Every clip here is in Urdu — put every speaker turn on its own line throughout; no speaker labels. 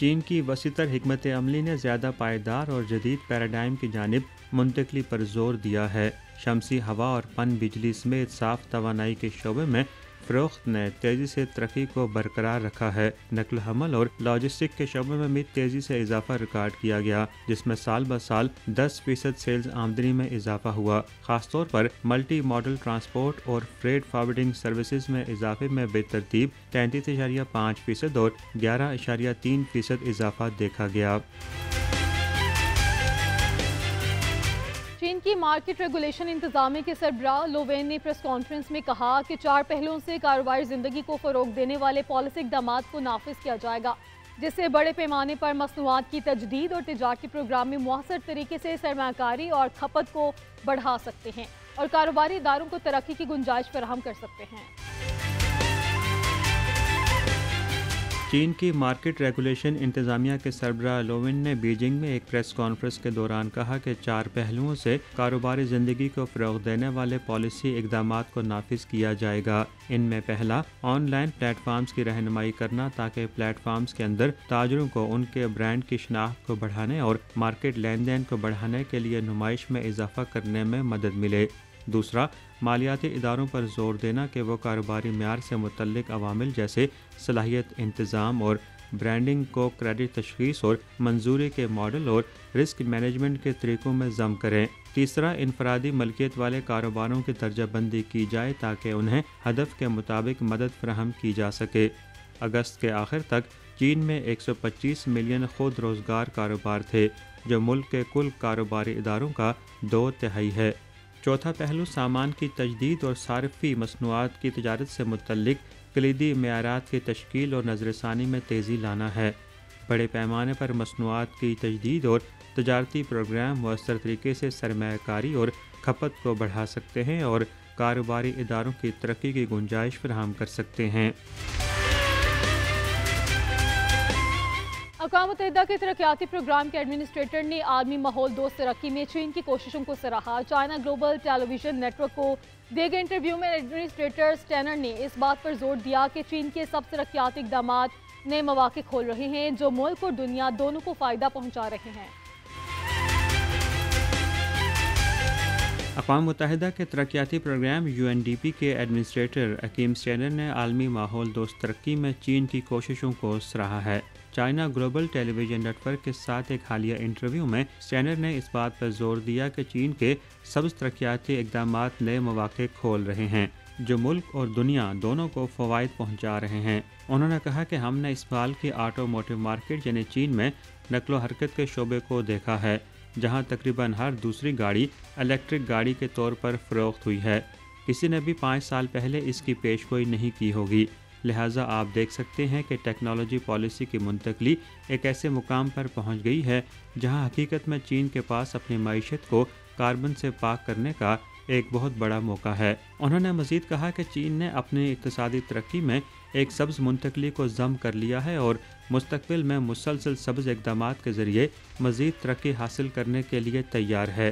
چین کی وسیع تر حکمت عملی نے زیادہ پائیدار اور جدید پیراڈائم کی جانب منتقلی پر زور دیا ہے۔ شمسی ہوا اور پن بجلی سمیت صاف توانائی کے شعبے میں فروخت نے تیزی سے ترقی کو برقرار رکھا ہے۔ نقل و حمل اور لاجسٹک کے شعبے میں بھی تیزی سے اضافہ ریکارڈ کیا گیا، جس میں سال بہ سال 10% سیلز آمدنی میں اضافہ ہوا۔ خاص طور پر ملٹی ماڈل ٹرانسپورٹ اور فریٹ فارورڈنگ سروسز میں اضافے میں بے ترتیب 33.5% اور 11.3% اضافہ دیکھا گیا۔
چین کی مارکیٹ ریگولیشن انتظامیہ کے سربراہ لو وین نے پریس کانفرنس میں کہا کہ 4 پہلوؤں سے کاروباری زندگی کو فروغ دینے والے پالیسی اقدامات کو نافذ کیا جائے گا، جس سے بڑے پیمانے پر مصنوعات کی تجدید اور تجارتی پروگرام میں مؤثر طریقے سے سرمایہ کاری اور کھپت کو بڑھا سکتے ہیں اور کاروباری اداروں کو ترقی کی گنجائش فراہم کر سکتے ہیں۔
چین کی مارکیٹ ریگولیشن انتظامیہ کے سربراہ لو وین نے بیجنگ میں ایک پریس کانفرنس کے دوران کہا کہ 4 پہلوؤں سے کاروباری زندگی کو فروغ دینے والے پالیسی اقدامات کو نافذ کیا جائے گا۔ ان میں پہلا، آن لائن پلیٹ فارمز کی رہنمائی کرنا تاکہ پلیٹ فارمز کے اندر تاجروں کو ان کے برانڈ کی شناخت کو بڑھانے اور مارکیٹ لین دین کو بڑھانے کے لیے نمائش میں اضافہ کرنے میں مدد ملے۔ دوسرا، مالیاتی اداروں پر زور دینا کہ وہ کاروباری معیار سے متعلق عوامل جیسے صلاحیت انتظام اور برانڈنگ کو کریڈٹ تشخیص اور منظوری کے ماڈل اور رسک مینجمنٹ کے طریقوں میں ضم کریں۔ تیسرا، انفرادی ملکیت والے کاروباروں کی درجہ بندی کی جائے تاکہ انہیں ہدف کے مطابق مدد فراہم کی جا سکے۔ اگست کے آخر تک چین میں 125 ملین خود روزگار کاروبار تھے، جو ملک کے کل کاروباری اداروں کا 2/3 ہے۔ چوتھا پہلو سامان کی تجدید اور صارفی مصنوعات کی تجارت سے متعلق کلیدی معیارات کی تشکیل اور نظر ثانی میں تیزی لانا ہے۔ بڑے پیمانے پر مصنوعات کی تجدید اور تجارتی پروگرام مؤثر طریقے سے سرمایہ کاری اور کھپت کو بڑھا سکتے ہیں اور کاروباری اداروں کی ترقی کی گنجائش فراہم کر سکتے ہیں۔
اقوام متحدہ کے ترقیاتی پروگرام کے ایڈمنسٹریٹر نے عالمی ماحول دوست ترقی میں چین کی کوششوں کو سراہا۔ چائنا گلوبل ٹیلی ویژن نیٹ ورک کو دیے گئے انٹرویو میں ایڈمنسٹریٹر اسٹینر نے اس بات پر زور دیا کہ چین کے سب ترقیاتی اقدامات نئے مواقع کھول رہے ہیں جو ملک اور دنیا دونوں کو فائدہ پہنچا رہے ہیں۔
اقوام متحدہ کے ترقیاتی پروگرام UNDP کے ایڈمنسٹریٹر اکیم اسٹینر نے عالمی ماحول دوست ترقی میں چین کی کوششوں کو سراہا ہے۔ چائنا گلوبل ٹیلی ویژن نیٹ ورک کے ساتھ ایک حالیہ انٹرویو میں اسٹینر نے اس بات پر زور دیا کہ چین کے سبز ترقیاتی اقدامات نئے مواقع کھول رہے ہیں جو ملک اور دنیا دونوں کو فوائد پہنچا رہے ہیں۔ انہوں نے کہا کہ ہم نے اس سال کی آٹو موٹو مارکیٹ یعنی چین میں نقل و حرکت کے شعبے کو دیکھا ہے، جہاں تقریباً ہر دوسری گاڑی الیکٹرک گاڑی کے طور پر فروخت ہوئی ہے۔ کسی نے بھی 5 سال پہلے اس کی پیشگوئی نہیں کی ہوگی، لہٰذا آپ دیکھ سکتے ہیں کہ ٹیکنالوجی پالیسی کی منتقلی ایک ایسے مقام پر پہنچ گئی ہے جہاں حقیقت میں چین کے پاس اپنی معیشت کو کاربن سے پاک کرنے کا ایک بہت بڑا موقع ہے۔ انہوں نے مزید کہا کہ چین نے اپنی اقتصادی ترقی میں ایک سبز منتقلی کو ضم کر لیا ہے اور مستقبل میں مسلسل سبز اقدامات کے ذریعے مزید ترقی حاصل کرنے کے لیے تیار ہے۔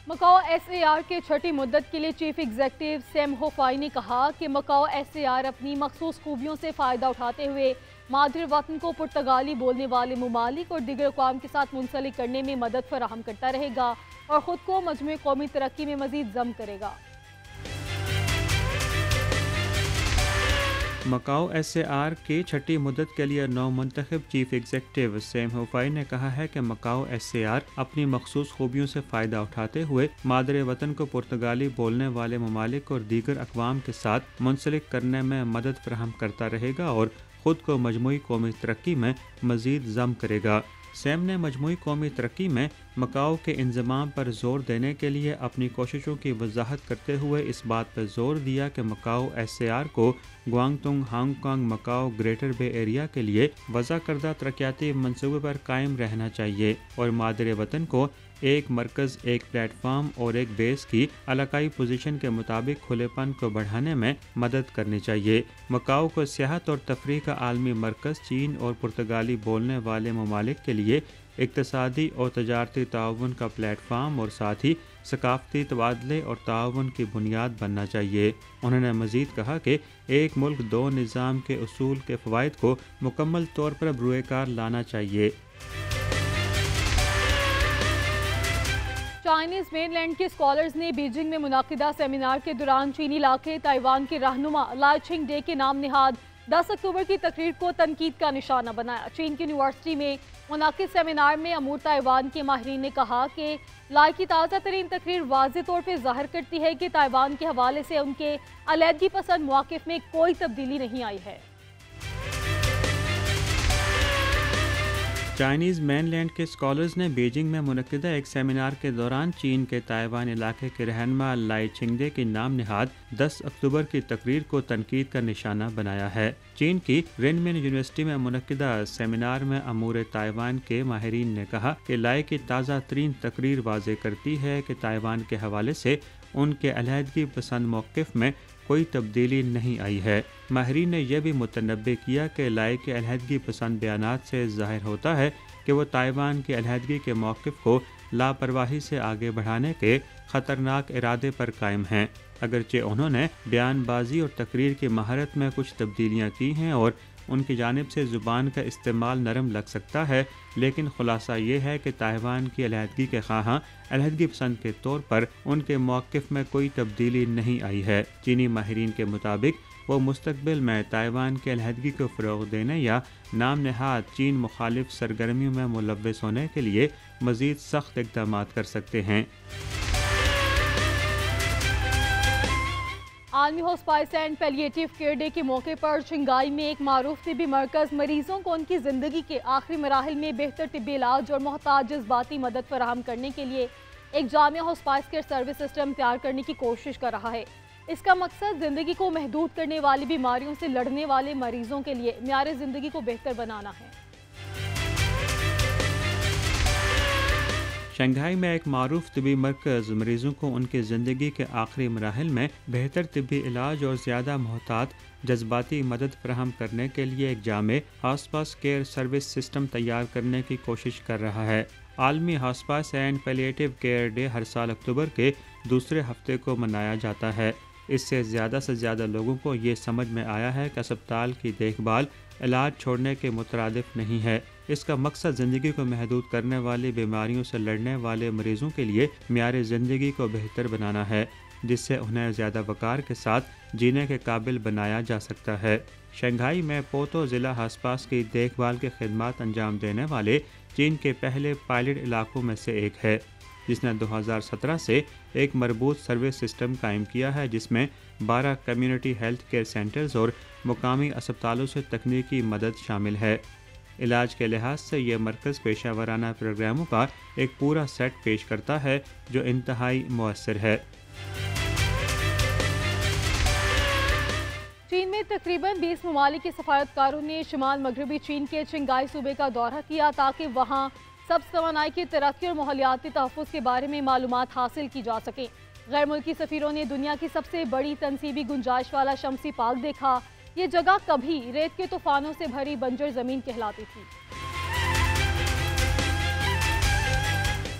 مکاؤ SAR کے چھٹی مدت کے لیے چیف ایگزیکٹو سیم ہوفائی نے کہا کہ مکاؤ SAR اپنی مخصوص خوبیوں سے فائدہ اٹھاتے ہوئے مادر وطن کو پرتگالی بولنے والے ممالک اور دیگر اقوام کے ساتھ منسلک کرنے میں مدد فراہم کرتا رہے گا اور خود کو مجموعی قومی ترقی میں مزید ضم کرے گا۔
مکاؤ SAR کی چھٹی مدت کے لیے نو منتخب چیف ایگزیکٹو سیم ہوفائی نے کہا ہے کہ مکاؤ SAR اپنی مخصوص خوبیوں سے فائدہ اٹھاتے ہوئے مادر وطن کو پرتگالی بولنے والے ممالک اور دیگر اقوام کے ساتھ منسلک کرنے میں مدد فراہم کرتا رہے گا اور خود کو مجموعی قومی ترقی میں مزید ضم کرے گا۔ سیم نے مجموعی قومی ترقی میں مکاؤ کے انضمام پر زور دینے کے لیے اپنی کوششوں کی وضاحت کرتے ہوئے اس بات پر زور دیا کہ مکاؤ SAR کو گوانگتونگ ہانگ کانگ مکاؤ گریٹر بے ایریا کے لیے وضع کردہ ترقیاتی منصوبے پر قائم رہنا چاہیے اور مادر وطن کو ایک مرکز، ایک پلیٹ فارم اور ایک بیس کی علاقائی پوزیشن کے مطابق کھلے پن کو بڑھانے میں مدد کرنی چاہیے۔ مکاؤ کو سیاحت اور تفریح کا عالمی مرکز چین اور پرتگالی بولنے والے ممالک کے لیے اقتصادی اور تجارتی تعاون کا پلیٹ فارم اور ساتھ ہی ثقافتی تبادلے اور تعاون کی بنیاد بننا چاہیے۔ انہوں نے مزید کہا کہ ایک ملک دو نظام کے اصول کے فوائد کو مکمل طور پر بروئے کار لانا چاہیے۔
چائنیز مین لینڈ کے اسکالرز نے بیجنگ میں منعقدہ سیمینار کے دوران چینی علاقے تائیوان کے رہنما لائی چنگ ڈے کے نام نہاد 10 اکتوبر کی تقریر کو تنقید کا نشانہ بنایا۔ چین کی یونیورسٹی میں منعقد سیمینار میں امور تائیوان کے ماہرین نے کہا کہ لائی کی تازہ ترین تقریر واضح طور پہ ظاہر کرتی ہے کہ تائیوان کے حوالے سے ان کے علیحدگی پسند مواقف میں کوئی تبدیلی نہیں آئی ہے۔
چائنیز مین لینڈ کے اسکالرز نے بیجنگ میں منعقدہ ایک سیمینار کے دوران چین کے تائیوان علاقے کے رہنما لائی چنگڈے کی نام نہاد 10 اکتوبر کی تقریر کو تنقید کا نشانہ بنایا ہے۔ چین کی رنمن یونیورسٹی میں منعقدہ سیمینار میں امور تائیوان کے ماہرین نے کہا کہ لائی کی تازہ ترین تقریر واضح کرتی ہے کہ تائیوان کے حوالے سے ان کے علیحدگی پسند موقف میں کوئی تبدیلی نہیں آئی ہے۔ ماہرین نے یہ بھی متنبع کیا کہ لائی کے علیحدگی پسند بیانات سے ظاہر ہوتا ہے کہ وہ تائیوان کی علیحدگی کے موقف کو لاپرواہی سے آگے بڑھانے کے خطرناک ارادے پر قائم ہیں۔ اگرچہ انہوں نے بیان بازی اور تقریر کی مہارت میں کچھ تبدیلیاں کی ہیں اور ان کی جانب سے زبان کا استعمال نرم لگ سکتا ہے، لیکن خلاصہ یہ ہے کہ تائیوان کی علیحدگی کے خواہاں علیحدگی پسند کے طور پر ان کے موقف میں کوئی تبدیلی نہیں آئی ہے۔ چینی ماہرین کے مطابق وہ مستقبل میں تائیوان کی علیحدگی کو فروغ دینے یا نام نہاد چین مخالف سرگرمیوں میں ملوث ہونے کے لیے مزید سخت اقدامات کر سکتے ہیں۔
عالمی ہاسپائس اینڈ پیلیٹیو کیئر ڈے کے موقع پر شنگھائی میں ایک معروف طبی مرکز مریضوں کو ان کی زندگی کے آخری مراحل میں بہتر طبی علاج اور محتاط جذباتی مدد فراہم کرنے کے لیے ایک جامع ہاسپائس کیئر سروس سسٹم تیار کرنے کی کوشش کر رہا ہے۔ اس کا مقصد زندگی کو محدود کرنے والی بیماریوں سے لڑنے والے مریضوں کے لیے معیار زندگی کو بہتر بنانا ہے۔
شنگھائی میں ایک معروف طبی مرکز مریضوں کو ان کی زندگی کے آخری مراحل میں بہتر طبی علاج اور زیادہ محتاط جذباتی مدد فراہم کرنے کے لیے ایک جامع ہاسپائس کیئر سروس سسٹم تیار کرنے کی کوشش کر رہا ہے۔ عالمی ہاسپائس اینڈ پیلیٹیو کیئر ڈے ہر سال اکتوبر کے دوسرے ہفتے کو منایا جاتا ہے۔ اس سے زیادہ لوگوں کو یہ سمجھ میں آیا ہے کہ اسپتال کی دیکھ بھال علاج چھوڑنے کے مترادف نہیں ہے۔ اس کا مقصد زندگی کو محدود کرنے والی بیماریوں سے لڑنے والے مریضوں کے لیے معیار زندگی کو بہتر بنانا ہے، جس سے انہیں زیادہ وقار کے ساتھ جینے کے قابل بنایا جا سکتا ہے۔ شنگھائی میں پوتو ضلع ہاسپاس کی دیکھ بھال کی خدمات انجام دینے والے چین کے پہلے پائلٹ علاقوں میں سے ایک ہے، جس نے 2017 سے ایک مربوط سروس سسٹم قائم کیا ہے، جس میں 12 کمیونٹی ہیلتھ کیئر سینٹرز اور مقامی اسپتالوں سے تکنیکی مدد شامل ہے۔ علاج کے لحاظ سے یہ مرکز پیشہ ورانہ پروگراموں کا ایک پورا سیٹ پیش کرتا ہے جو انتہائی مؤثر ہے۔
چین میں تقریباً 20 ممالک کے سفارتکاروں نے شمال مغربی چین کے چنگائی صوبے کا دورہ کیا تاکہ وہاں سبز توانائی کی ترقی اور ماحولیاتی تحفظ کے بارے میں معلومات حاصل کی جا سکیں۔ غیر ملکی سفیروں نے دنیا کی سب سے بڑی تنصیبی گنجائش والا شمسی پارک دیکھا۔ یہ جگہ کبھی ریت کے طوفانوں سے بھری بنجر زمین کہلاتی تھی۔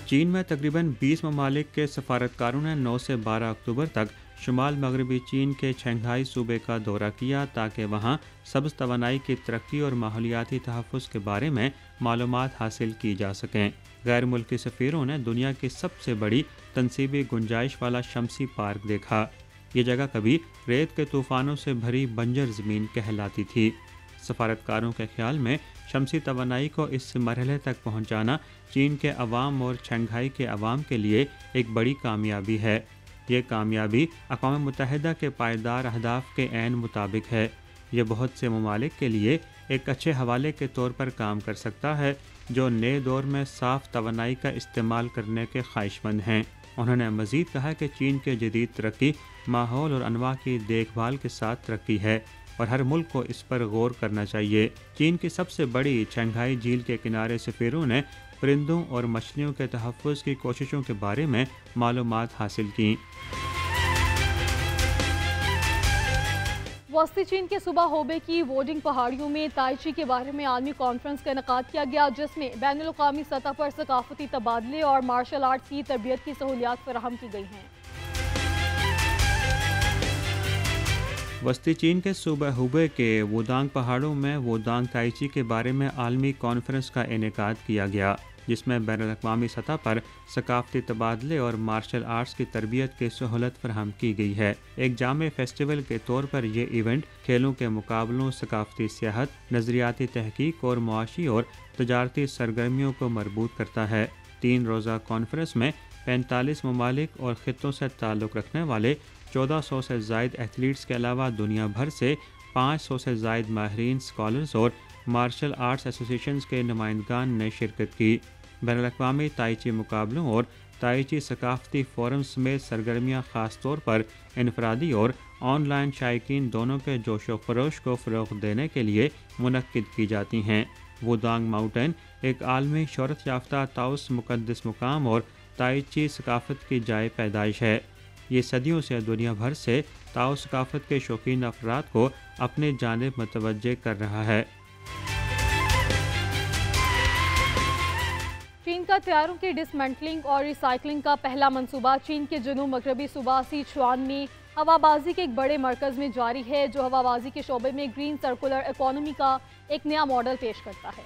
چین میں تقریباً 20 ممالک کے سفارتکاروں نے 9 سے 12 اکتوبر تک شمال مغربی چین کے چنگھائی صوبے کا دورہ کیا تاکہ وہاں سبز توانائی کی ترقی اور ماحولیاتی تحفظ کے بارے میں معلومات حاصل کی جا سکیں۔ غیر ملکی سفیروں نے دنیا کی سب سے بڑی تنصیبی گنجائش والا شمسی پارک دیکھا۔ یہ جگہ کبھی ریت کے طوفانوں سے بھری بنجر زمین کہلاتی تھی۔ سفارتکاروں کے خیال میں شمسی توانائی کو اس مرحلے تک پہنچانا چین کے عوام اور شنگھائی کے عوام کے لیے ایک بڑی کامیابی ہے۔ یہ کامیابی اقوام متحدہ کے پائیدار اہداف کے عین مطابق ہے۔ یہ بہت سے ممالک کے لیے ایک اچھے حوالے کے طور پر کام کر سکتا ہے جو نئے دور میں صاف توانائی کا استعمال کرنے کے خواہش مند ہیں۔ انہوں نے مزید کہا کہ چین کے جدید ترقی ماحول اور انواع کی دیکھ بھال کے ساتھ ترقی ہے اور ہر ملک کو اس پر غور کرنا چاہیے۔ چین کی سب سے بڑی چنگھائی جھیل کے کنارے سفیروں نے پرندوں اور مچھلیوں کے تحفظ کی کوششوں کے بارے میں معلومات حاصل کیں۔
وسطی چین کے صوبہ ہوبے کی ووڈنگ پہاڑیوں میں تائچی کے بارے میں عالمی کانفرنس کا انعقاد کیا گیا، جس میں بین الاقوامی سطح پر ثقافتی تبادلے اور مارشل آرٹس کی تربیت کی سہولیات فراہم کی گئی ہیں۔
وسطی چین کے صوبہ ہوبے کے وودانگ پہاڑوں میں وودانگ تائچی کے بارے میں عالمی کانفرنس کا انعقاد کیا گیا، جس میں بین الاقوامی سطح پر ثقافتی تبادلے اور مارشل آرٹس کی تربیت کی سہولت فراہم کی گئی ہے۔ ایک جامع فیسٹیول کے طور پر یہ ایونٹ کھیلوں کے مقابلوں، ثقافتی سیاحت، نظریاتی تحقیق اور معاشی اور تجارتی سرگرمیوں کو مربوط کرتا ہے۔ 3 روزہ کانفرنس میں 45 ممالک اور خطوں سے تعلق رکھنے والے 1400 سے زائد ایتھلیٹس کے علاوہ دنیا بھر سے 500 سے زائد ماہرین، اسکالرز اور مارشل آرٹس ایسوسیشنز کے نمائندگان نے شرکت کی۔ بین الاقوامی تائچی مقابلوں اور تائچی ثقافتی فورم سمیت سرگرمیاں خاص طور پر انفرادی اور آن لائن شائقین دونوں کے جوش و خروش کو فروغ دینے کے لیے منعقد کی جاتی ہیں۔ وودانگ ماؤنٹین ایک عالمی شہرت یافتہ تاؤس مقدس مقام اور تائچی ثقافت کی جائے پیدائش ہے۔ یہ صدیوں سے دنیا بھر سے تاؤ ثقافت کے شوقین افراد کو اپنے جانب متوجہ کر رہا ہے۔
چین کا طیاروں کی ڈسمنٹلنگ اور ری سائیکلنگ کا پہلا منصوبہ چین کے جنوب مغربی صوبہ سیچوان میں ہوا بازی کے ایک بڑے مرکز میں جاری ہے، جو ہوا بازی کے شعبے میں گرین سرکولر اکانومی کا ایک نیا ماڈل پیش کرتا ہے۔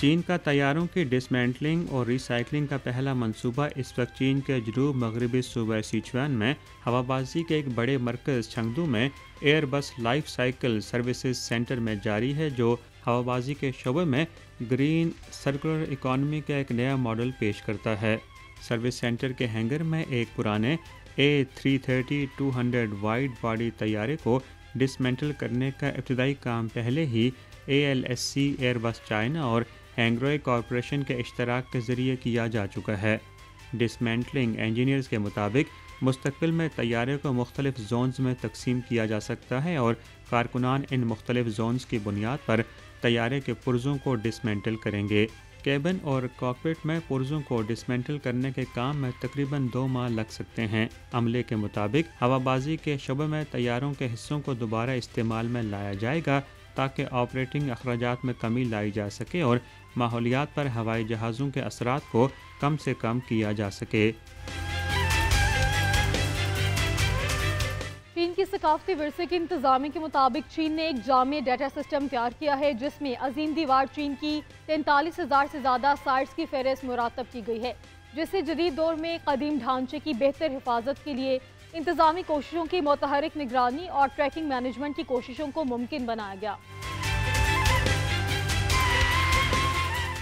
چین کا طیاروں کی ڈسمینٹلنگ اور ری سائیکلنگ کا پہلا منصوبہ اس وقت چین کے جنوب مغربی صوبہ سیچوان میں ہوا بازی کے ایک بڑے مرکز چنگدو میں ایئر بس لائف سائیکل سروسز سینٹر میں جاری ہے، جو ہوا بازی کے شعبے میں گرین سرکولر اکانومی کا ایک نیا ماڈل پیش کرتا ہے۔ سروس سینٹر کے ہینگر میں ایک پرانے A330-200 وائڈ باڈی طیارے کو ڈسمینٹل کرنے کا ابتدائی کام پہلے ہی ALSC ایئر بس چائنا اور ہینگروئے کارپوریشن کے اشتراک کے ذریعے کیا جا چکا ہے۔ ڈسمینٹلنگ انجینئرز کے مطابق مستقبل میں طیارے کو مختلف زونز میں تقسیم کیا جا سکتا ہے اور کارکنان ان مختلف زونز کی بنیاد پر طیارے کے پرزوں کو ڈسمینٹل کریں گے۔ کیبن اور کاکپٹ میں پرزوں کو ڈسمینٹل کرنے کے کام میں تقریباً 2 ماہ لگ سکتے ہیں۔ عملے کے مطابق ہوا بازی کے شعبے میں طیاروں کے حصوں کو دوبارہ استعمال میں لایا جائے گا تاکہ آپریٹنگ اخراجات میں کمی لائی جا سکے اور ماحولیات پر ہوائی جہازوں کے اثرات کو کم سے کم کیا جا سکے۔
چین کی ثقافتی ورثے کی انتظامیہ کے مطابق چین نے ایک جامع ڈیٹا سسٹم تیار کیا ہے، جس میں عظیم دیوار چین کی 43,000 سے زیادہ سائٹس کی فہرست مرتب کی گئی ہے، جس سے جدید دور میں قدیم ڈھانچے کی بہتر حفاظت کے لیے انتظامی کوششوں کی متحرک نگرانی اور ٹریکنگ مینجمنٹ کی کوششوں کو ممکن بنایا گیا۔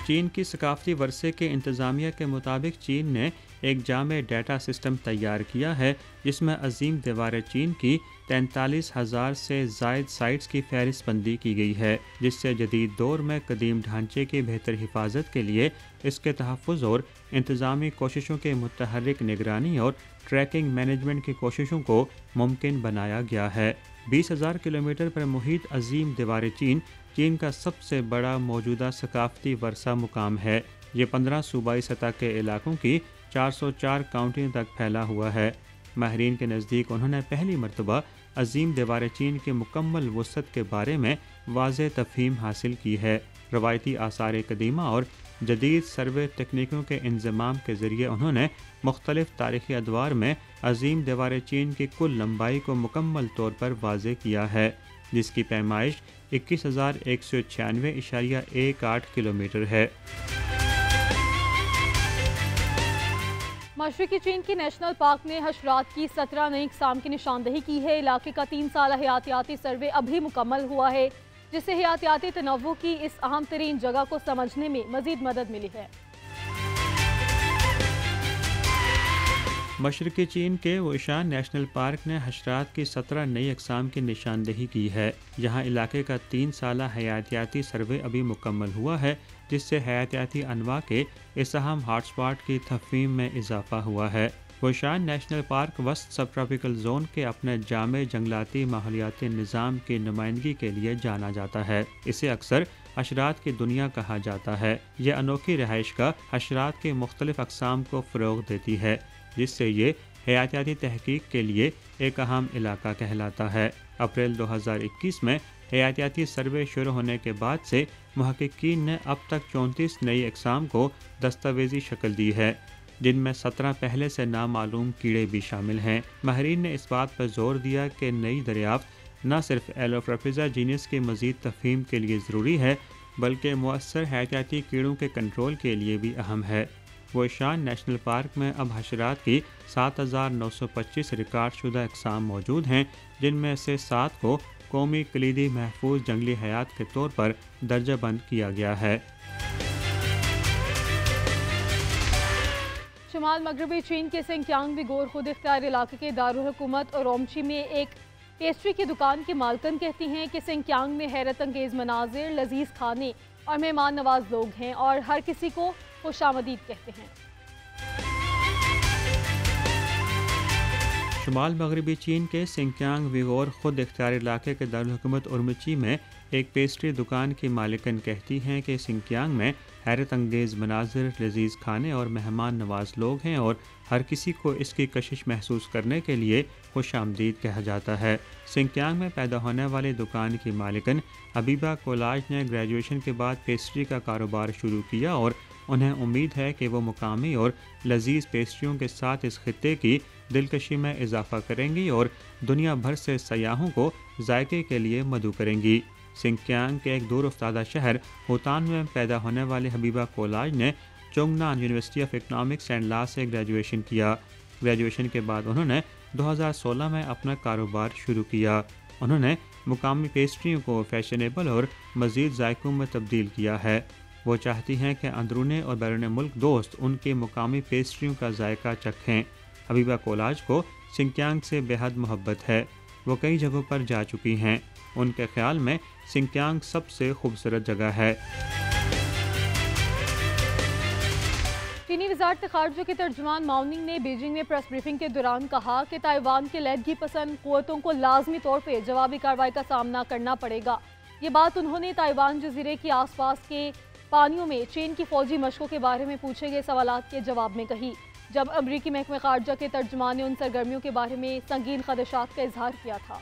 چین کی ثقافتی ورثے کے انتظامیہ کے مطابق چین نے ایک جامع ڈیٹا سسٹم تیار کیا ہے، جس میں عظیم دیوار چین کی 43,000 سے زائد سائٹس کی فہرست بندی کی گئی ہے، جس سے جدید دور میں قدیم ڈھانچے کی بہتر حفاظت کے لیے اس کے تحفظ اور انتظامی کوششوں کے متحرک نگرانی اور ٹریکنگ مینجمنٹ کی کوششوں کو ممکن بنایا گیا ہے۔ 20,000 کلومیٹر پر محیط عظیم دیوار چین کا سب سے بڑا موجودہ ثقافتی ورثہ مقام ہے۔ یہ 15 صوبائی سطح کے علاقوں کی 404 کاؤنٹیوں تک پھیلا ہوا ہے۔ ماہرین کے نزدیک انہوں نے پہلی مرتبہ عظیم دیوار چین کی مکمل وسعت کے بارے میں واضح تفہیم حاصل کی ہے۔ روایتی آثار قدیمہ اور جدید سروے تکنیکوں کے انضمام کے ذریعے انہوں نے مختلف تاریخی ادوار میں عظیم دیوار چین کی کل لمبائی کو مکمل طور پر واضح کیا ہے، جس کی پیمائش 21,196.18 کلومیٹر ہے۔
مشرقی چین کی نیشنل پارک نے حشرات کی 17 نئی اقسام کی نشاندہی کی ہے۔ علاقے کا 3 سالہ حیاتیاتی سروے ابھی مکمل ہوا ہے، جس سے حیاتیاتی تنوع کی اس اہم ترین جگہ کو سمجھنے میں مزید مدد ملی ہے۔
مشرقی چین کے ووشان نیشنل پارک نے حشرات کی 17 نئی اقسام کی نشاندہی کی ہے۔ یہاں علاقے کا 3 سالہ حیاتیاتی سروے ابھی مکمل ہوا ہے، جس سے حیاتیاتی انواع کے اس اہم ہاٹ سپاٹ کی تفہیم میں اضافہ ہوا ہے۔ ووشان نیشنل پارک وسط سب ٹراپیکل زون کے اپنے جامع جنگلاتی ماحولیاتی نظام کی نمائندگی کے لیے جانا جاتا ہے۔ اسے اکثر حشرات کی دنیا کہا جاتا ہے۔ یہ انوکھی رہائش گاہ حشرات کی مختلف اقسام کو فروغ دیتی ہے، جس سے یہ حیاتیاتی تحقیق کے لیے ایک اہم علاقہ کہلاتا ہے۔ اپریل 2021 میں حیاتیاتی سروے شروع ہونے کے بعد سے محققین نے اب تک 34 نئی اقسام کو دستاویزی شکل دی ہے، جن میں 17 پہلے سے نامعلوم کیڑے بھی شامل ہیں۔ ماہرین نے اس بات پر زور دیا کہ نئی دریافت نہ صرف ایلوفرپیزا جینس کی مزید تفہیم کے لیے ضروری ہے، بلکہ مؤثر حیاتیاتی کیڑوں کے کنٹرول کے لیے بھی اہم ہے۔ ووشان نیشنل پارک میں اب حشرات کی 7925 ریکارڈ شدہ اقسام موجود ہیں، جن میں سے 7 کو قومی کلیدی محفوظ جنگلی حیات کے طور پر درجہ بند کیا گیا ہے۔
شمال مغربی چین کے سنکیانگ ویگور خود اختیار علاقے کے دارالحکومت اورومچی میں ایک پیسٹری کی دکان کی مالکن کہتی ہیں کہ سنکیانگ میں حیرت انگیز مناظر، لذیذ کھانے اور مہمان نواز لوگ ہیں اور ہر کسی کو خوش آمدید کہتے ہیں۔
شمال مغربی چین کے سنکیانگ ویگور خود اختیار علاقے کے دارالحکومت اورمچی میں ایک پیسٹری دکان کی مالکن کہتی ہیں کہ سنکیانگ میں حیرت انگیز مناظر، لذیذ کھانے اور مہمان نواز لوگ ہیں اور ہر کسی کو اس کی کشش محسوس کرنے کے لیے خوش آمدید کہا جاتا ہے۔ سنکیانگ میں پیدا ہونے والی دکان کی مالکن حبیبہ کولاج نے گریجویشن کے بعد پیسٹری کا کاروبار شروع کیا اور انہیں امید ہے کہ وہ مقامی اور لذیذ پیسٹریوں کے ساتھ اس خطے کی دلکشی میں اضافہ کریں گی اور دنیا بھر سے سیاحوں کو ذائقے کے لیے مدعو کریں گی۔ سنکیانگ کے ایک دور افتادہ شہر ہوتان میں پیدا ہونے والی حبیبہ کولاج نے چونگنان یونیورسٹی آف اکنامکس اینڈ لا سے گریجویشن کیا۔ گریجویشن کے بعد انہوں نے 2016 میں اپنا کاروبار شروع کیا۔ انہوں نے مقامی پیسٹریوں کو فیشنیبل اور مزید ذائقوں میں تبدیل کیا ہے۔ وہ چاہتی ہیں کہ اندرون اور بیرون ملک دوست ان کی مقامی پیسٹریوں کا ذائقہ چکھیں۔ حبیبہ کولاج کو سنکیانگ سے بے حد محبت ہے۔ وہ کئی جگہوں پر جا چکی ہیں۔ ان کے خیال میں سنکیانگ سب سے خوبصورت جگہ ہے۔
چینی وزارت خارجہ کے ترجمان ماؤننگ نے بیجنگ میں پریس بریفنگ کے دوران کہا کہ تائیوان کے علیحدگی پسند قوتوں کو لازمی طور پہ جوابی کارروائی کا سامنا کرنا پڑے گا۔ یہ بات انہوں نے تائیوان جزیرے کے آس پاس کے پانیوں میں چین کی فوجی مشقوں کے بارے میں پوچھے گئے سوالات کے جواب میں کہی، جب امریکی محکمہ خارجہ کے ترجمان نے ان سرگرمیوں کے بارے میں سنگین خدشات کا اظہار کیا تھا۔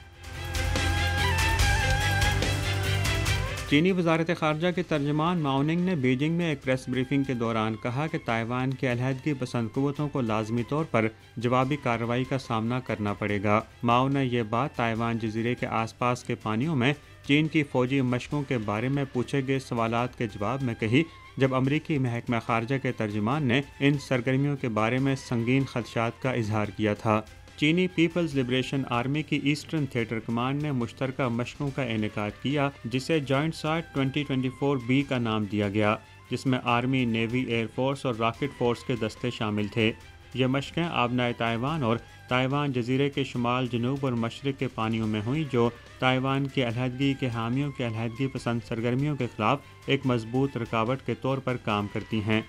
چینی وزارت خارجہ کے ترجمان ماؤننگ نے بیجنگ میں ایک پریس بریفنگ کے دوران کہا کہ تائیوان کے علیحدگی پسند قوتوں کو لازمی طور پر جوابی کارروائی کا سامنا کرنا پڑے گا۔ ماؤ نے یہ بات تائیوان جزیرے کے آس پاس کے پانیوں میں چین کی فوجی مشقوں کے بارے میں پوچھے گئے سوالات کے جواب میں کہی، جب امریکی محکمہ خارجہ کے ترجمان نے ان سرگرمیوں کے بارے میں سنگین خدشات کا اظہار کیا تھا۔ چینی پیپلز لبریشن آرمی کی ایسٹرن تھیٹر کمانڈ نے مشترکہ مشقوں کا انعقاد کیا، جسے جوائنٹ سائٹ 2024B کا نام دیا گیا، جس میں آرمی، نیوی، ایئر فورس اور راکٹ فورس کے دستے شامل تھے۔ یہ مشقیں آبنائے تائیوان اور تائیوان جزیرے کے شمال، جنوب اور مشرق کے پانیوں میں ہوئیں، جو تائیوان کی علیحدگی کے حامیوں کی علیحدگی پسند سرگرمیوں کے خلاف ایک مضبوط رکاوٹ کے طور پر کام کرتی ہیں۔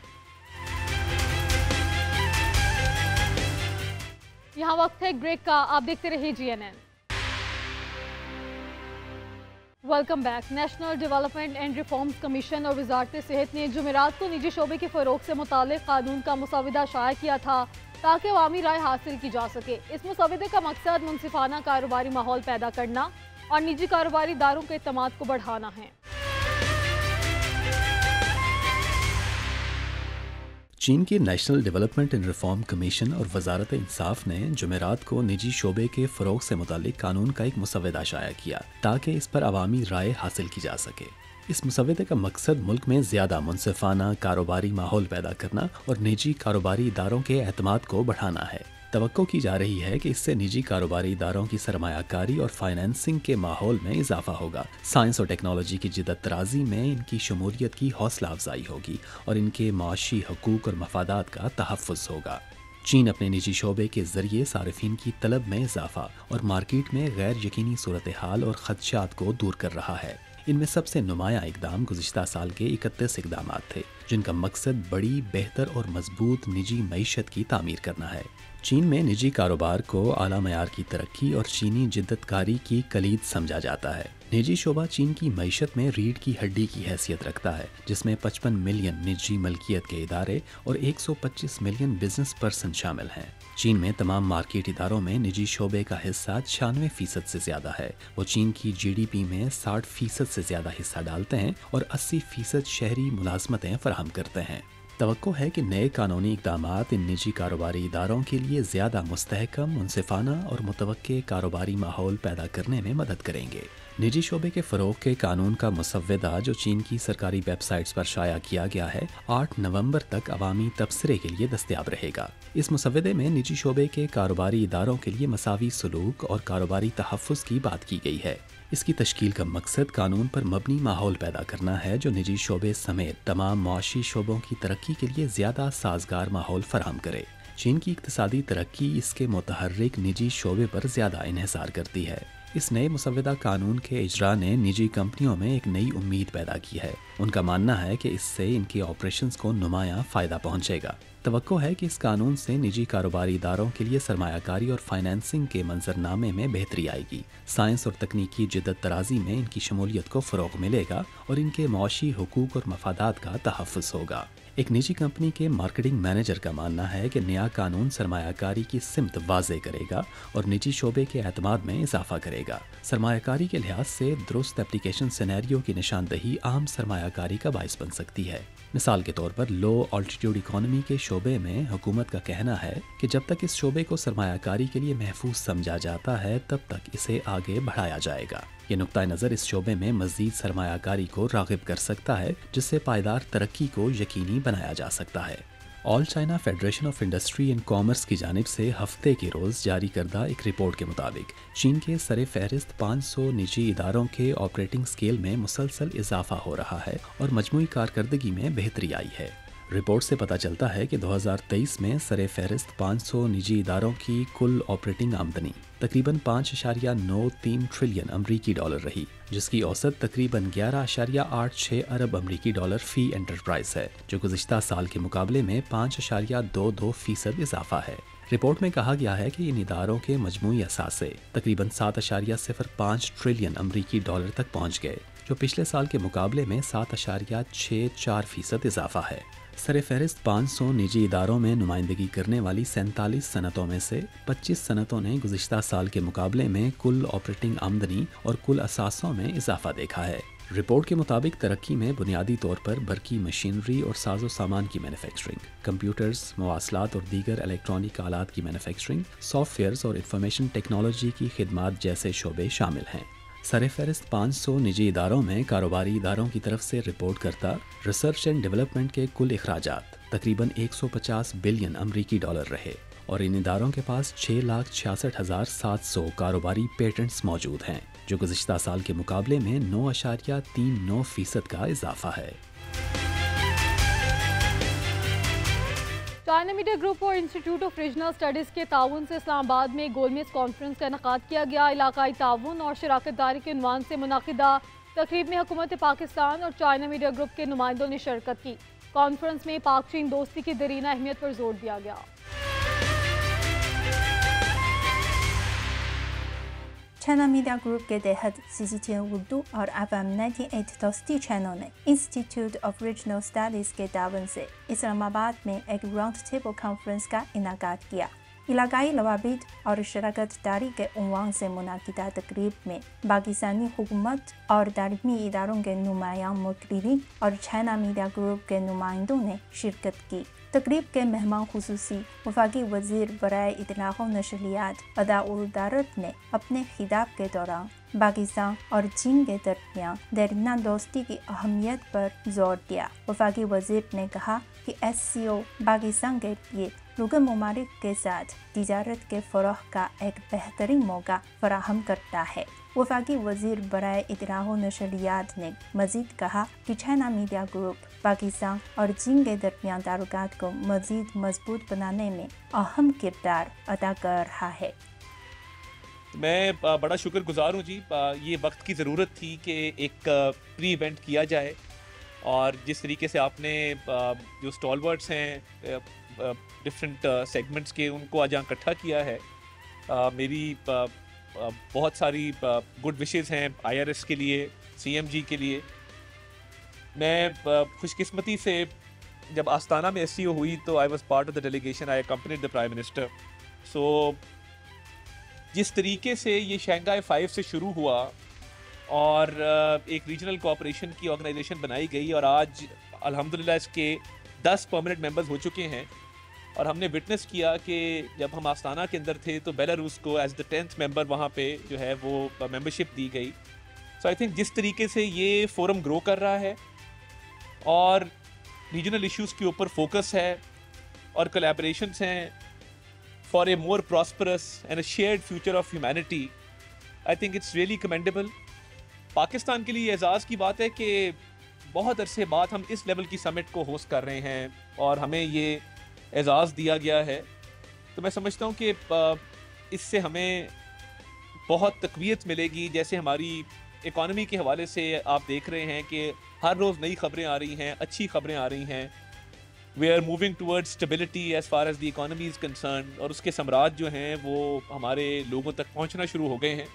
یہاں وقت ہے بریک کا، آپ دیکھتے رہیے GNN۔ Welcome back. National development and reforms commission اور وزارت صحت نے جمعرات کو نجی شعبے کے فروغ سے متعلق قانون کا مسودہ شائع کیا تھا تاکہ عوامی رائے حاصل کی جا سکے۔ اس مسودے کا مقصد منصفانہ کاروباری ماحول پیدا کرنا اور نجی کاروباری اداروں کے اعتماد کو بڑھانا ہے۔
چین کی national development and reform commission اور وزارت انصاف نے جمعرات کو نجی شعبے کے فروغ سے متعلق قانون کا ایک مسودہ شائع کیا تاکہ اس پر عوامی رائے حاصل کی جا سکے۔ اس مسودے کا مقصد ملک میں زیادہ منصفانہ کاروباری ماحول پیدا کرنا اور نجی کاروباری اداروں کے اعتماد کو بڑھانا ہے۔ توقع کی جا رہی ہے کہ اس سے نجی کاروباری اداروں کی سرمایہ کاری اور فائنینسنگ کے ماحول میں اضافہ ہوگا، سائنس اور ٹیکنالوجی کی جدت طرازی میں ان کی شمولیت کی حوصلہ افزائی ہوگی اور ان کے معاشی حقوق اور مفادات کا تحفظ ہوگا۔ چین اپنے نجی شعبے کے ذریعے صارفین کی طلب میں اضافہ اور مارکیٹ میں غیر یقینی صورتحال اور خدشات کو دور کر رہا ہے۔ ان میں سب سے نمایاں اقدام گزشتہ سال کے 31 اقدامات تھے جن کا مقصد بڑی، بہتر اور مضبوط نجی معیشت کی تعمیر کرنا ہے۔ چین میں نجی کاروبار کو اعلیٰ معیار کی ترقی اور چینی جدت کاری کی کلید سمجھا جاتا ہے۔ نجی شعبہ چین کی معیشت میں ریڑھ کی ہڈی کی حیثیت رکھتا ہے، جس میں 55 ملین نجی ملکیت کے ادارے اور 125 ملین بزنس پرسن شامل ہیں۔ چین میں تمام مارکیٹ اداروں میں نجی شعبے کا حصہ 96% سے زیادہ ہے۔ وہ چین کی جی ڈی پی میں 60% سے زیادہ حصہ ڈالتے ہیں اور 80% شہری ملازمتیں فراہم کرتے ہیں۔ توقع ہے کہ نئے قانونی اقدامات ان نجی کاروباری اداروں کے لیے زیادہ مستحکم، منصفانہ اور متوقع کاروباری ماحول پیدا کرنے میں مدد کریں گے۔ نجی شعبے کے فروغ کے قانون کا مسودہ، جو چین کی سرکاری ویب سائٹس پر شائع کیا گیا ہے، 8 نومبر تک عوامی تبصرے کے لیے دستیاب رہے گا۔ اس مسودے میں نجی شعبے کے کاروباری اداروں کے لیے مساوی سلوک اور کاروباری تحفظ کی بات کی گئی ہے۔ اس کی تشکیل کا مقصد قانون پر مبنی ماحول پیدا کرنا ہے، جو نجی شعبے سمیت تمام معاشی شعبوں کی ترقی کے لیے زیادہ سازگار ماحول فراہم کرے۔ چین کی اقتصادی ترقی اس کے متحرک نجی شعبے پر زیادہ انحصار کرتی ہے۔ اس نئے مسودہ قانون کے اجرا نے نجی کمپنیوں میں ایک نئی امید پیدا کی ہے۔ ان کا ماننا ہے کہ اس سے ان کے آپریشنز کو نمایاں فائدہ پہنچے گا۔ توقع ہے کہ اس قانون سے نجی کاروباری اداروں کے لیے سرمایہ کاری اور فائنینسنگ کے منظرنامے میں بہتری آئے گی۔ سائنس اور تکنیکی جدت طرازی میں ان کی شمولیت کو فروغ ملے گا اور ان کے معاشی حقوق اور مفادات کا تحفظ ہوگا۔ ایک نجی کمپنی کے مارکیٹنگ مینیجر کا ماننا ہے کہ نیا قانون سرمایہ کاری کی سمت واضح کرے گا اور نجی شعبے کے اعتماد میں اضافہ کرے گا۔ سرمایہ کاری کے لحاظ سے درست ایپلیکیشن سینیریو کی نشاندہی عام سرمایہ کاری کا باعث بن سکتی ہے۔ مثال کے طور پر لو آلٹیٹیوڈ اکانومی کے شعبے میں حکومت کا کہنا ہے کہ جب تک اس شعبے کو سرمایہ کاری کے لیے محفوظ سمجھا جاتا ہے، تب تک اسے آگے بڑھایا جائے گا۔ یہ نقطہ نظر اس شعبے میں مزید سرمایہ کاری کو راغب کر سکتا ہے، جس سے پائیدار ترقی کو یقینی بنایا جا سکتا ہے۔ All China federation of industry and commerce کی جانب سے ہفتے کے روز جاری کردہ ایک رپورٹ کے مطابق چین کے سر فہرست 500 نجی اداروں کے آپریٹنگ سکیل میں مسلسل اضافہ ہو رہا ہے اور مجموعی کارکردگی میں بہتری آئی ہے۔ رپورٹ سے پتہ چلتا ہے کہ 2023 میں سر فہرست 500 نجی اداروں کی کل آپریٹنگ آمدنی تقریباً 5.93 ٹریلین امریکی ڈالر رہی، جس کی اوسط تقریباً 11.86 ارب امریکی ڈالر فی انٹرپرائز ہے، جو گزشتہ سال کے مقابلے میں 5.22% اضافہ ہے۔ رپورٹ میں کہا گیا ہے کہ ان اداروں کے مجموعی اثاثے تقریباً 7.05 ٹریلین امریکی ڈالر تک پہنچ گئے، جو پچھلے سال کے مقابلے میں 7.64% اضافہ ہے۔ سر فہرست 500 نجی اداروں میں نمائندگی کرنے والی 47 صنعتوں میں سے 25 صنعتوں نے گزشتہ سال کے مقابلے میں کل آپریٹنگ آمدنی اور کل اثاثوں میں اضافہ دیکھا ہے۔ رپورٹ کے مطابق ترقی میں بنیادی طور پر برقی مشینری اور ساز و سامان کی مینوفیکچرنگ، کمپیوٹرز، مواصلات اور دیگر الیکٹرانک آلات کی مینوفیکچرنگ، سافٹ ویئرز اور انفارمیشن ٹیکنالوجی کی خدمات جیسے شعبے شامل ہیں۔ سر فہرست 500 نجی اداروں میں کاروباری اداروں کی طرف سے رپورٹ کرتا ریسرچ اینڈ ڈیولپمنٹ کے کل اخراجات تقریباً 150 بلین امریکی ڈالر رہے اور ان اداروں کے پاس 6,66,700 کاروباری پیٹنٹس موجود ہیں، جو گزشتہ سال کے مقابلے میں 9.39% کا اضافہ ہے۔
چائنا میڈیا گروپ اور انسٹیٹیوٹ آف ریجنل اسٹڈیز کے تعاون سے اسلام آباد میں گول میز کانفرنس کا انعقاد کیا گیا۔ علاقائی تعاون اور شراکت داری کے عنوان سے منعقدہ تقریب میں حکومت پاکستان اور چائنا میڈیا گروپ کے نمائندوں نے شرکت کی۔ کانفرنس میں پاک چین دوستی کی دیرینہ اہمیت پر زور دیا گیا۔
چائنا میڈیا گروپ کے تحت CGTN اردو اور FM 98 توسطی چینلوں نے انسٹیٹیوٹ آف ریجنل اسٹڈیز کے تعاون سے اسلام آباد میں ایک راؤنڈ ٹیبل کانفرنس کا انعقاد کیا۔ علاقائی روابط اور شراکت داری کے عنوان سے منعقدہ تقریب میں پاکستانی حکومت اور تعلیمی اداروں کے نمایاں مقررین اور چائنا میڈیا گروپ کے نمائندوں نے شرکت کی۔ تقریب کے مہمان خصوصی وفاقی وزیر برائے اطلاع و نشریات عطاءالدارت نے اپنے خطاب کے دوران پاکستان اور چین کے درمیان دیرینہ دوستی کی اہمیت پر زور دیا۔ وفاقی وزیر نے کہا کہ SCO پاکستان کے لیے رکن ممالک کے ساتھ تجارت کے فروغ کا ایک بہترین موقع فراہم کرتا ہے۔ وفاقی وزیر برائے اطلاع و نشریات نے مزید کہا کہ چائنا میڈیا گروپ پاکستان اور چین کے درمیان تعلقات کو مزید مضبوط بنانے میں اہم کردار ادا کر رہا ہے۔
میں بڑا شکر گزار ہوں جی، یہ وقت کی ضرورت تھی کہ ایک پری ایونٹ کیا جائے اور جس طریقے سے آپ نے جو اسٹالورٹس ہیں ڈفرینٹ سیگمنٹس کے ان کو آج یہاں اکٹھا کیا ہے. میری بہت ساری گڈ وشز ہیں IRS کے لیے, CMG کے لیے. میں خوش قسمتی سے جب آستانہ میں SCO ہوئی تو I was part of the delegation, I accompanied the prime minister. So جس طریقے سے یہ شنگھائی 5 سے شروع ہوا اور ایک ریجنل کوآپریشن کی آرگنائزیشن بنائی گئی, اور آج الحمدللہ اس کے 10 پرماننٹ ممبرز ہو چکے ہیں. اور ہم نے وٹنس کیا کہ جب ہم آستانہ کے اندر تھے تو بیلاروس کو ایز دا 10th ممبر وہاں پہ جو ہے وہ ممبرشپ دی گئی. سو آئی تھنک جس طریقے سے یہ فورم گرو کر رہا ہے اور ریجنل ایشوز کے اوپر فوکس ہے اور کولیبریشنس ہیں for a more prosperous and a shared future of humanity, I think it's really commendable. Pakistan کے لیے اعزاز کی بات ہے کہ بہت عرصے بعد ہم اس لیول کی سمٹ کو ہوسٹ کر رہے ہیں اور ہمیں یہ اعزاز دیا گیا ہے. تو میں سمجھتا ہوں کہ اس سے ہمیں بہت تقویت ملے گی. جیسے ہماری اکانومی کے حوالے سے آپ دیکھ رہے ہیں کہ ہر روز نئی خبریں آ رہی ہیں, اچھی خبریں آ رہی ہیں. We are moving toward stability as far as the economy is concern, اور اس کے ثمرات جو ہیں وہ ہمارے لوگوں تک پہنچنا شروع ہو گئے ہیں.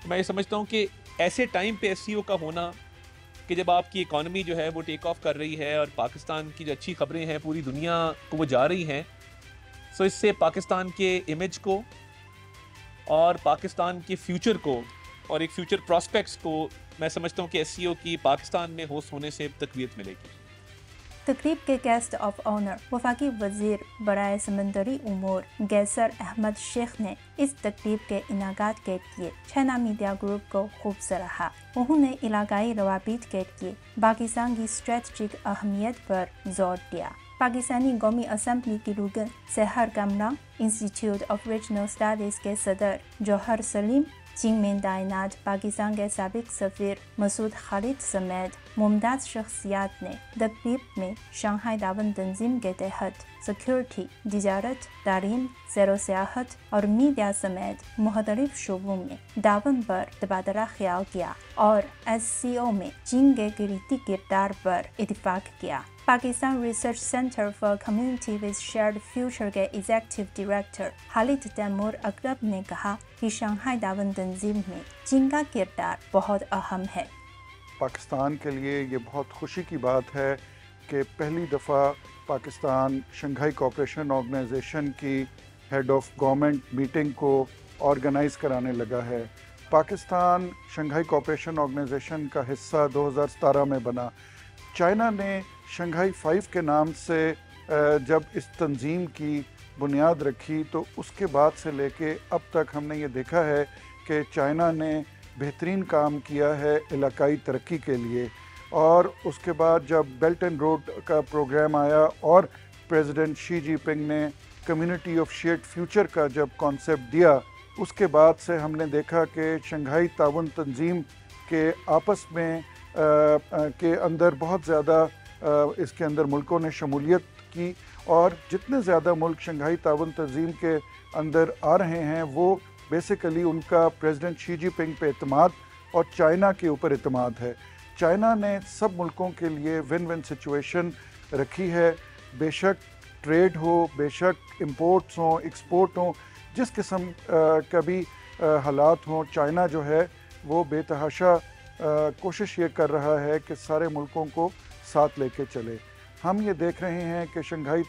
میں یہ سمجھتا ہوں کہ ایسے ٹائم پہ SCO کا ہونا کہ جب آپ کی اکانومی جو ہے وہ ٹیک آف کر رہی ہے اور پاکستان کی جو اچھی خبریں ہیں پوری دنیا کو وہ جا رہی ہیں, سو اس سے پاکستان کے امیج کو اور پاکستان کے فیوچر کو اور ایک فیوچر پراسپیکٹس کو میں سمجھتا ہوں کہ SCO کی پاکستان میں ہوسٹ ہونے سے تقویت ملے گی.
تقریب کے گیسٹ آف آنر وفاقی وزیر برائے سمندری امور گیسر احمد شیخ نے اس تقریب کے انعقاد کے لیے چائنا میڈیا گروپ کو خوب سراہا. انہوں نے علاقائی روابط کے لیے پاکستان کی اسٹریٹجک اہمیت پر زور دیا. پاکستانی قومی اسمبلی کی رکن Sehar Kamran, institute of regional studies کے صدر جوہر سلیم, چین میں تعینات پاکستان کے سابق سفیر مسعود خالد سمیت ممتاز شخصیات نے تقریب میں شنگھائی تعاون تنظیم کے تحت سیکیورٹی, تجارت, تعلیم, سیر و سیاحت اور میڈیا سمیت مختلف شعبوں میں تعاون پر تبادلہ خیال کیا اور SCO میں چین کے کلیدی کردار پر اتفاق کیا. Pakistan research centre for community with shared future کے ایگزیکٹو ڈائریکٹر خالد تیمور اقرب نے کہا کہ شنگھائی تعاون تنظیم میں چین کا کردار بہت اہم ہے.
پاکستان کے لیے یہ بہت خوشی کی بات ہے کہ پہلی دفعہ پاکستان شنگھائی کوآپریشن آرگنائزیشن کی ہیڈ آف گورنمنٹ میٹنگ کو آرگنائز کرانے لگا ہے. پاکستان شنگھائی کوآپریشن آرگنائزیشن کا حصہ 2017 میں بنا. چائنا نے شنگھائی 5 کے نام سے جب اس تنظیم کی بنیاد رکھی تو اس کے بعد سے لے کے اب تک ہم نے یہ دیکھا ہے کہ چائنا نے بہترین کام کیا ہے علاقائی ترقی کے لیے. اور اس کے بعد جب بیلٹ اینڈ روڈ کا پروگرام آیا اور پریزیڈنٹ شی جی پنگ نے کمیونٹی آف شیئرڈ فیوچر کا جب کانسیپٹ دیا, اس کے بعد سے ہم نے دیکھا کہ شنگھائی تعاون تنظیم کے آپس میں کے اندر بہت زیادہ اس کے اندر ملکوں نے شمولیت کی, اور جتنے زیادہ ملک شنگھائی تعاون تنظیم کے اندر آ رہے ہیں وہ بیسیکلی ان کا پریزیڈنٹ شی جی پنگ پہ اعتماد اور چائنا کے اوپر اعتماد ہے. چائنا نے سب ملکوں کے لیے ون ون سچویشن رکھی ہے, بے شک ٹریڈ ہو, بے شک امپورٹس ہوں, ایکسپورٹ ہوں, جس قسم کا بھی حالات ہوں, چائنا جو ہے وہ بے تحاشا کوشش یہ کر رہا ہے کہ سارے ملکوں کو ساتھ لے کے چلے. ہم یہ دیکھ رہے ہیں کہ شنگھائی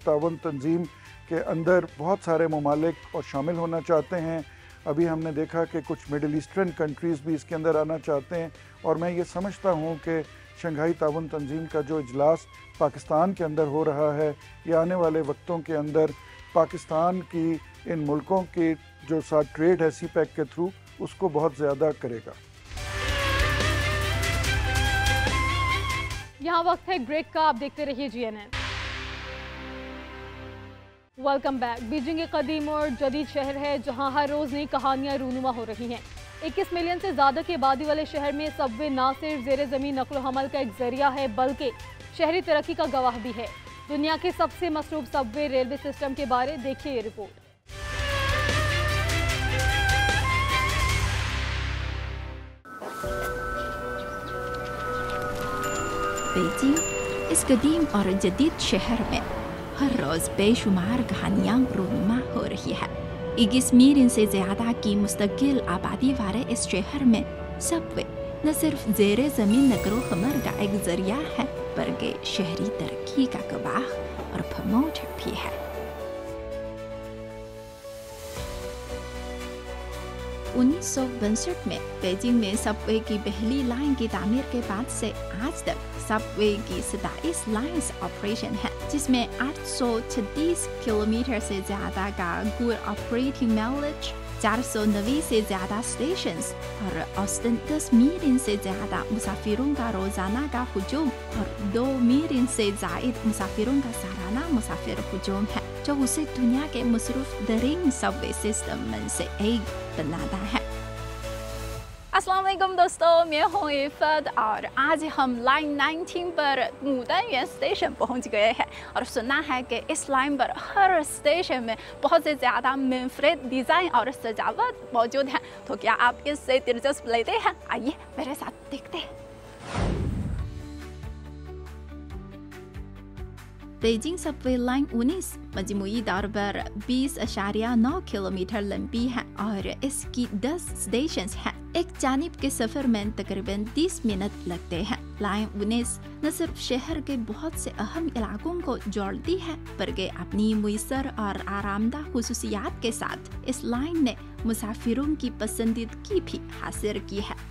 تعاون تنظیم کے اندر بہت سارے ممالک اور شامل ہونا چاہتے ہیں. ابھی ہم نے دیکھا کہ کچھ مڈل ایسٹرن کنٹریز بھی اس کے اندر آنا چاہتے ہیں, اور میں یہ سمجھتا ہوں کہ شنگھائی تعاون تنظیم کا جو اجلاس پاکستان کے اندر ہو رہا ہے یہ آنے والے وقتوں کے اندر پاکستان کی ان ملکوں کی جو ساتھ ٹریڈ ہے سی پیک کے تھرو اس کو بہت زیادہ کرے گا.
یہاں وقت ہے بریک کا, آپ دیکھتے رہیے GNN. Welcome back. بیجنگ ایک قدیم اور جدید شہر ہے جہاں ہر روز نئی کہانیاں رونما ہو رہی ہیں. 21 ملین سے زیادہ کی آبادی والے شہر میں سب وے نہ صرف زیر زمین نقل و حمل کا ایک ذریعہ ہے بلکہ شہری ترقی کا گواہ بھی ہے. دنیا کے سب سے مصروف سب وے ریلوے سسٹم کے بارے دیکھیے یہ رپورٹ.
بیجنگ اس قدیم اور جدید شہر میں ہر روز بے شمار کہانیاں رونما ہو رہی ہے۔ 21 ملین سے زیادہ کی مستقل آبادی والے اس شہر میں سب وے نہ صرف زیر زمین نقل و حمل کا ایک ذریعہ ہے بلکہ شہری ترقی کا گواہ اور پروموٹر بھی ہے۔ 1962 میں بیجنگ میں سب وے کی پہلی لائن کی تعمیر کے بعد سے آج تک سب وے کی 27 لائنز آپریشن ہیں، جس میں 836 کلومیٹر سے زیادہ کا گڈ آپریٹنگ مائلیج، 490 سے زیادہ اسٹیشنز اور اوسطاً 10 ملین سے زیادہ مسافروں کا روزانہ کا ہجوم اور 2 ملین سے زائد مسافروں کا سالانہ مسافر ہجوم ہے، جو اسے دنیا کے مصروف ترین سب وے سسٹم میں سے ایک بناتا ہے۔ السلام علیکم دوستو، میں ہوں عفت اور آج ہم لائن 19 پر مودن یوان اسٹیشن پہنچ گئے ہیں اور سنا ہے کہ اس لائن پر ہر اسٹیشن میں بہت سے زیادہ منفرد ڈیزائن اور سجاوٹ موجود ہیں، تو کیا آپ اس سے دلچسپ لیتے ہیں؟ آئیے میرے ساتھ دیکھتے ہیں۔ بیجنگ سب وے لائن 19 مجموعی طور پر 20.9 کلومیٹر لمبی ہے اور اس کی 10 اسٹیشنز ہیں۔ ایک جانب کے سفر میں تقریباً 30 منٹ لگتے ہیں۔ لائن 19 نہ صرف شہر کے بہت سے اہم علاقوں کو جوڑتی ہے بلکہ اپنی مؤثر اور آرام دہ خصوصیات کے ساتھ اس لائن نے مسافروں کی پسندیدگی بھی حاصل کی ہے۔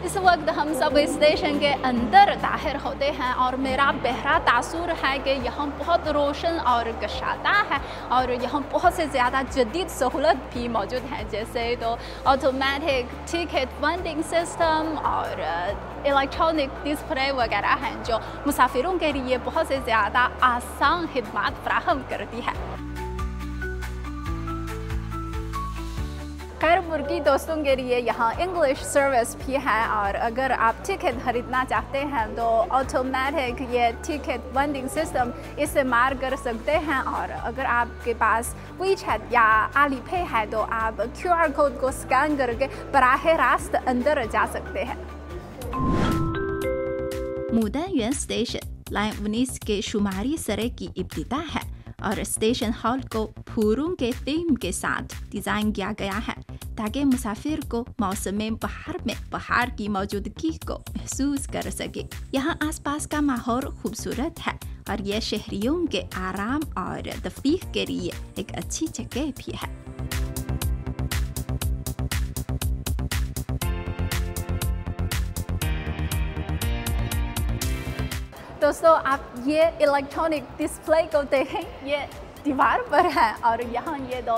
اس وقت ہم سب اسٹیشن کے اندر داخل ہوتے ہیں اور میرا گہرا تاثر ہے کہ یہاں بہت روشن اور گشادہ ہے اور یہاں بہت سے زیادہ جدید سہولت بھی موجود ہیں، جیسے تو آٹومیٹک ٹکٹ وینڈنگ سسٹم اور الیکٹرانک ڈسپلے وغیرہ ہیں جو مسافروں کے لیے بہت سے زیادہ آسان خدمات فراہم کرتی ہے۔ غیر ملکی دوستوں کے لیے یہاں انگلش سروس بھی ہے اور اگر آپ ٹکٹ خریدنا چاہتے ہیں تو آٹومیٹک یہ ٹکٹ وینڈنگ سسٹم استعمال کر سکتے ہیں، اور اگر آپ کے پاس وی چیٹ یا علی پے ہے تو آپ QR کوڈ کو اسکین کر کے براہ راست اندر جا سکتے ہیں۔ مودن یوان اسٹیشن لائن 19 کے شماری سرے کی ابتدا ہے اور اسٹیشن ہال کو پھولوں کے تھیم کے ساتھ ڈیزائن کیا گیا ہے تاکہ مسافر کو موسم بہار میں بہار کی موجودگی کو محسوس کر سکے۔ یہاں آس پاس کا ماحول خوبصورت ہے اور یہ شہریوں کے آرام اور تفریح کے لیے ایک اچھی جگہ بھی ہے۔ دوستو آپ یہ الیکٹرانک ڈسپلے کو دیکھیں، یہ دیوار پر ہے اور یہاں یہ دو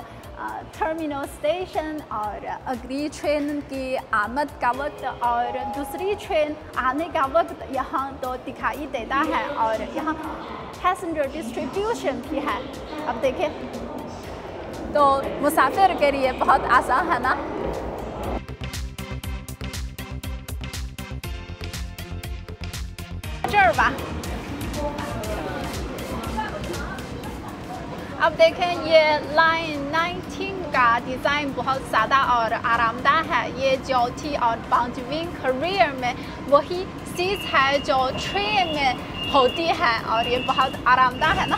ٹرمینل اسٹیشن اور اگلی ٹرین کی آمد کا وقت اور دوسری ٹرین آنے کا وقت یہاں تو دکھائی دیتا ہے، اور یہاں پیسنجر ڈسٹریبیوشن بھی ہے۔ اب دیکھیں تو مسافر کے لیے بہت آسان ہے نا۔ اب دیکھیں یہ لائن 19 کا ڈیزائن بہت سادہ اور آرام دہ ہے۔ یہ چوتھی اور پانچویں کیریئر میں وہی چیز ہے جو ٹرین میں ہوتی ہے اور یہ بہت آرام دہ ہے نا۔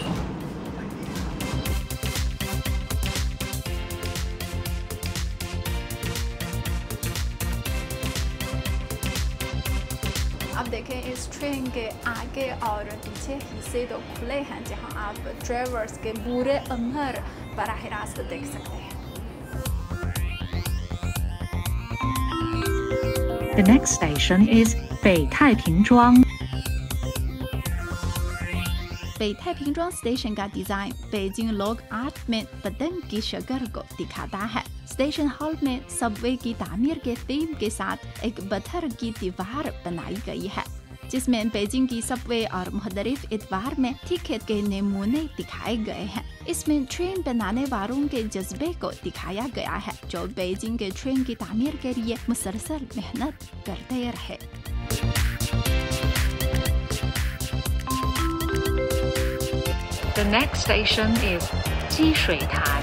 اب دیکھیں اس ٹرین کے آگے اور پیچھے حصے تو کھلے ہیں جہاں آپ ڈرائیورز کے برے عمل براہ راست دیکھ سکتے ہیں۔
The next station is 北太平庄。
北太平庄اسٹیشن کا ڈیزائن بیجنگ لوک آرٹ میں بدن کی شکل کو دکھاتا ہے۔ اسٹیشن ہال میں سب وے کی تعمیر کے تھیم کے ساتھ ایک پتھر کی دیوار بنائی گئی ہے جس میں بیجنگ کی سب وے اور مختلف ادوار میں ٹکٹ کے نمونے دکھائے گئے ہیں۔ اس میں ٹرین بنانے والوں کے جذبے کو دکھایا گیا ہے جو بیجنگ کے ٹرین کی تعمیر کے لیے مسلسل محنت کرتے رہے۔
The next station is 积水潭。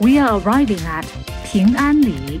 We are arriving at Ping'anli.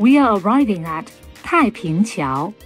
We are arriving at Taipingqiao.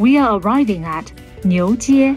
We are arriving at Niujie.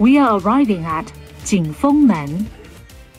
We are arriving at Jingfengmen.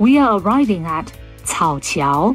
We are arriving at Caoqiao.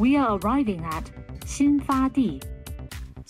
We are arriving at Xinfadi.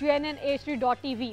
GNNHD.tv।